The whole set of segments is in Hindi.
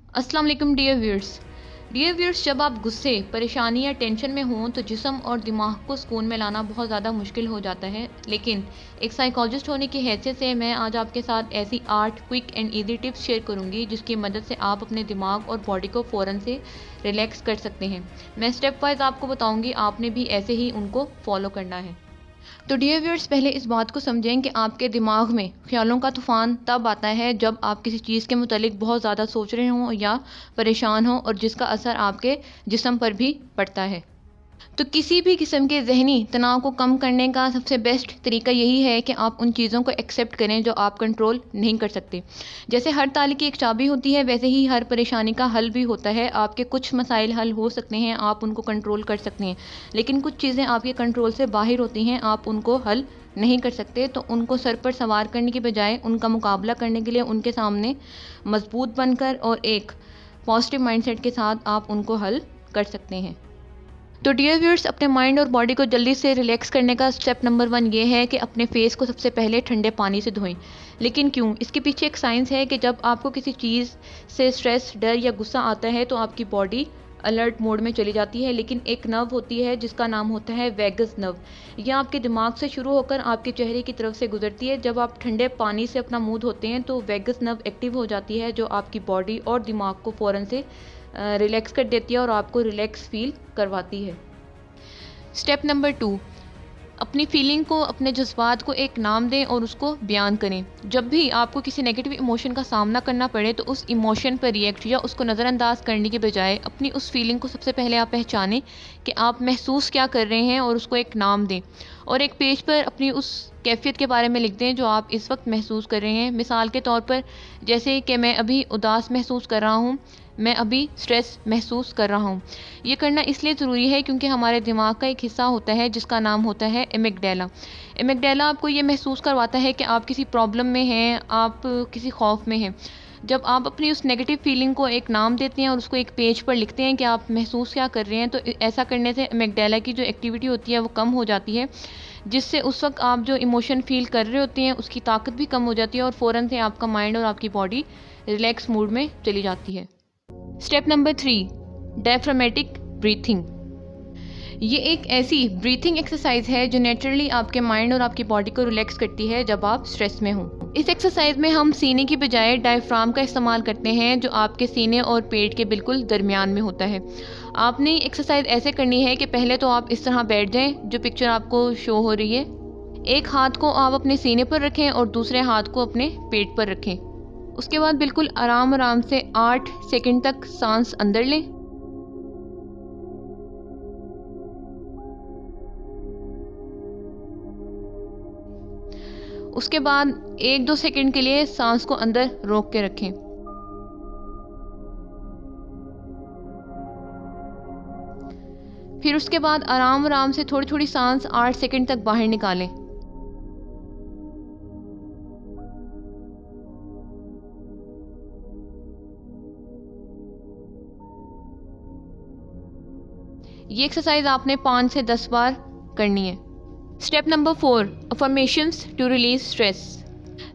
अस्सलाम वालेकुम डियर व्यूअर्स, जब आप गुस्से, परेशानी या टेंशन में हों तो जिस्म और दिमाग को सुकून में लाना बहुत ज़्यादा मुश्किल हो जाता है। लेकिन एक साइकोलॉजिस्ट होने की हैसियत से मैं आज आपके साथ ऐसी 8 quick and easy tips share करूंगी जिसकी मदद से आप अपने दिमाग और बॉडी को फ़ौरन से रिलैक्स कर सकते हैं। मैं स्टेप वाइज आपको बताऊंगी, आपने भी ऐसे ही उनको फॉलो करना है। तो डियर व्यूअर्स, पहले इस बात को समझें कि आपके दिमाग में ख्यालों का तूफान तब आता है जब आप किसी चीज़ के मुतालिक बहुत ज़्यादा सोच रहे हों या परेशान हों और जिसका असर आपके जिस्म पर भी पड़ता है। तो किसी भी किस्म के ज़हनी तनाव को कम करने का सबसे बेस्ट तरीका यही है कि आप उन चीज़ों को एक्सेप्ट करें जो आप कंट्रोल नहीं कर सकते। जैसे हर ताले की एक चाबी होती है, वैसे ही हर परेशानी का हल भी होता है। आपके कुछ मसाइल हल हो सकते हैं, आप उनको कंट्रोल कर सकते हैं, लेकिन कुछ चीज़ें आपके कंट्रोल से बाहर होती हैं, आप उनको हल नहीं कर सकते। तो उनको सर पर सवार करने की बजाय उनका मुकाबला करने के लिए उनके सामने मजबूत बनकर और एक पॉजिटिव माइंडसेट के साथ आप उनको हल कर सकते हैं। तो डियर व्यूअर्स, अपने माइंड और बॉडी को जल्दी से रिलैक्स करने का स्टेप नंबर 1 ये है कि अपने फेस को सबसे पहले ठंडे पानी से धोएं। लेकिन क्यों? इसके पीछे एक साइंस है कि जब आपको किसी चीज़ से स्ट्रेस, डर या गुस्सा आता है तो आपकी बॉडी अलर्ट मोड में चली जाती है, लेकिन एक नर्व होती है जिसका नाम होता है वैगस नर्व। यह आपके दिमाग से शुरू होकर आपके चेहरे की तरफ से गुजरती है। जब आप ठंडे पानी से अपना मुंह धोते हैं तो वैगस नर्व एक्टिव हो जाती है, जो आपकी बॉडी और दिमाग को फ़ौरन से रिलैक्स कर देती है और आपको रिलैक्स फील करवाती है। स्टेप नंबर 2, अपनी फीलिंग को, अपने जज्बात को एक नाम दें और उसको बयान करें। जब भी आपको किसी नेगेटिव इमोशन का सामना करना पड़े तो उस इमोशन पर रिएक्ट या उसको नज़रअंदाज करने के बजाय अपनी उस फीलिंग को सबसे पहले आप पहचानें कि आप महसूस क्या कर रहे हैं और उसको एक नाम दें और एक पेज पर अपनी उस कैफियत के बारे में लिख दें जो आप इस वक्त महसूस कर रहे हैं। मिसाल के तौर पर, जैसे कि मैं अभी उदास महसूस कर रहा हूँ, मैं अभी स्ट्रेस महसूस कर रहा हूँ। ये करना इसलिए ज़रूरी है क्योंकि हमारे दिमाग का एक हिस्सा होता है जिसका नाम होता है एमिगडाला। एमिगडाला आपको ये महसूस करवाता है कि आप किसी प्रॉब्लम में हैं, आप किसी खौफ में हैं। जब आप अपनी उस नेगेटिव फीलिंग को एक नाम देते हैं और उसको एक पेज पर लिखते हैं कि आप महसूस क्या कर रहे हैं, तो ऐसा करने से एमिगडाला की जो एक्टिविटी होती है वो कम हो जाती है, जिससे उस वक्त आप जो इमोशन फील कर रहे होते हैं उसकी ताकत भी कम हो जाती है और फ़ौरन से आपका माइंड और आपकी बॉडी रिलैक्स मूड में चली जाती है। Step number 3, diaphragmatic breathing. ये एक ऐसी ब्रीथिंग एक्सरसाइज है जो नेचुरली आपके माइंड और आपकी बॉडी को रिलैक्स करती है जब आप स्ट्रेस में हों। इस एक्सरसाइज में हम सीने की बजाय डायफ्राम का इस्तेमाल करते हैं, जो आपके सीने और पेट के बिल्कुल दरमियान में होता है। आपने एक्सरसाइज ऐसे करनी है कि पहले तो आप इस तरह बैठ जाएं, जो पिक्चर आपको शो हो रही है। एक हाथ को आप अपने सीने पर रखें और दूसरे हाथ को अपने पेट पर रखें। उसके बाद बिल्कुल आराम आराम से 8 सेकंड तक सांस अंदर लें। उसके बाद 1-2 सेकंड के लिए सांस को अंदर रोक के रखें। फिर उसके बाद आराम आराम से थोड़ी थोड़ी सांस 8 सेकंड तक बाहर निकालें। ये एक्सरसाइज आपने 5 से 10 बार करनी है। Step number 4, affirmations to release stress.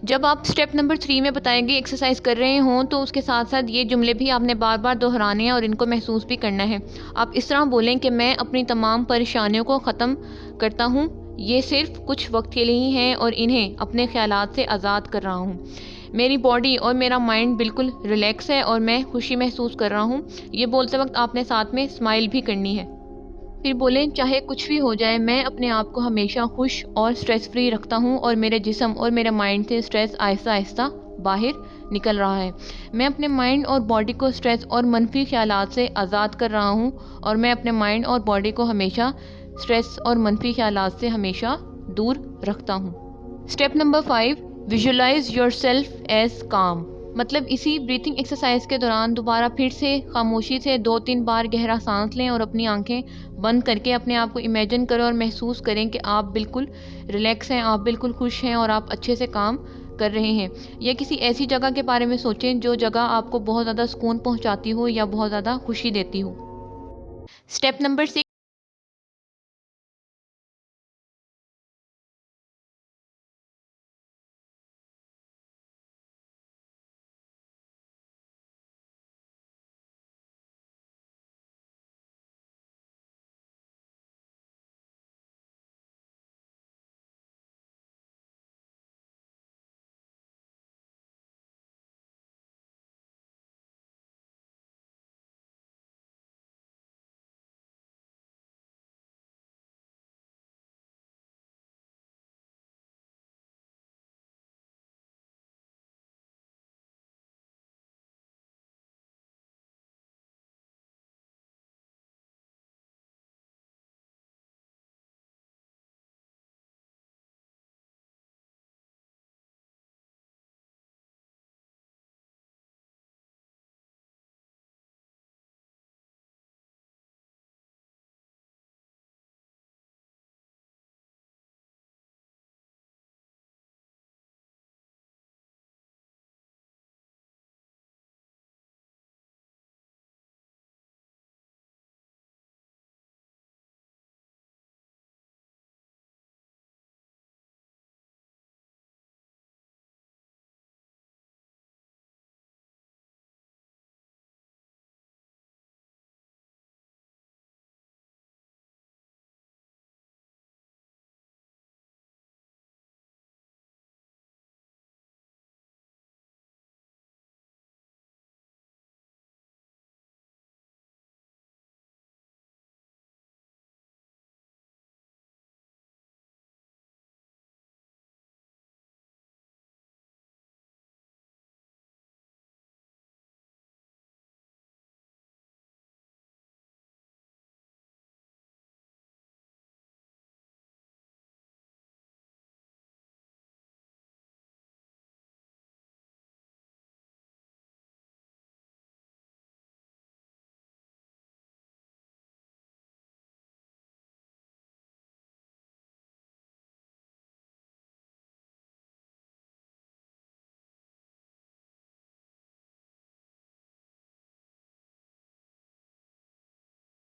जब आप स्टेप नंबर 3 में बताएंगे एक्सरसाइज कर रहे हों तो उसके साथ साथ ये जुमले भी आपने बार बार दोहराने हैं और इनको महसूस भी करना है। आप इस तरह बोलें कि मैं अपनी तमाम परेशानियों को ख़त्म करता हूँ, ये सिर्फ कुछ वक्त के लिए ही हैं और इन्हें अपने ख्यालात से आज़ाद कर रहा हूँ। मेरी बॉडी और मेरा माइंड बिल्कुल रिलैक्स है और मैं खुशी महसूस कर रहा हूँ। ये बोलते वक्त आपने साथ में स्माइल भी करनी है। फिर बोलें, चाहे कुछ भी हो जाए मैं अपने आप को हमेशा खुश और स्ट्रेस फ्री रखता हूँ और मेरे जिस्म और मेरे माइंड से स्ट्रेस आहिस्ता आहिस्ता बाहर निकल रहा है। मैं अपने माइंड और बॉडी को स्ट्रेस और मनफी ख्यालात से आज़ाद कर रहा हूँ और मैं अपने माइंड और बॉडी को हमेशा स्ट्रेस और मनफी ख्यालात से हमेशा दूर रखता हूँ। Step number 5, visualise yourself as calm. मतलब इसी ब्रीथिंग एक्सरसाइज के दौरान दोबारा फिर से खामोशी से 2-3 बार गहरा सांस लें और अपनी आंखें बंद करके अपने आप को इमेजिन करें और महसूस करें कि आप बिल्कुल रिलैक्स हैं, आप बिल्कुल खुश हैं और आप अच्छे से काम कर रहे हैं। या किसी ऐसी जगह के बारे में सोचें जो जगह आपको बहुत ज़्यादा सुकून पहुंचाती हो या बहुत ज़्यादा खुशी देती हो। स्टेप नंबर 6,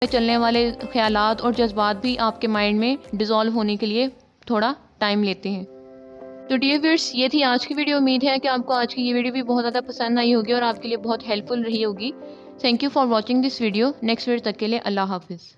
चलने वाले ख्यालात और जज्बात भी आपके माइंड में डिज़ोल्व होने के लिए थोड़ा टाइम लेते हैं। तो डियर व्यूअर्स, ये थी आज की वीडियो। उम्मीद है कि आपको आज की ये वीडियो भी बहुत ज़्यादा पसंद आई होगी और आपके लिए बहुत हेल्पफुल रही होगी। Thank you for watching this video. Next video तक के लिए अल्लाह हाफिज़।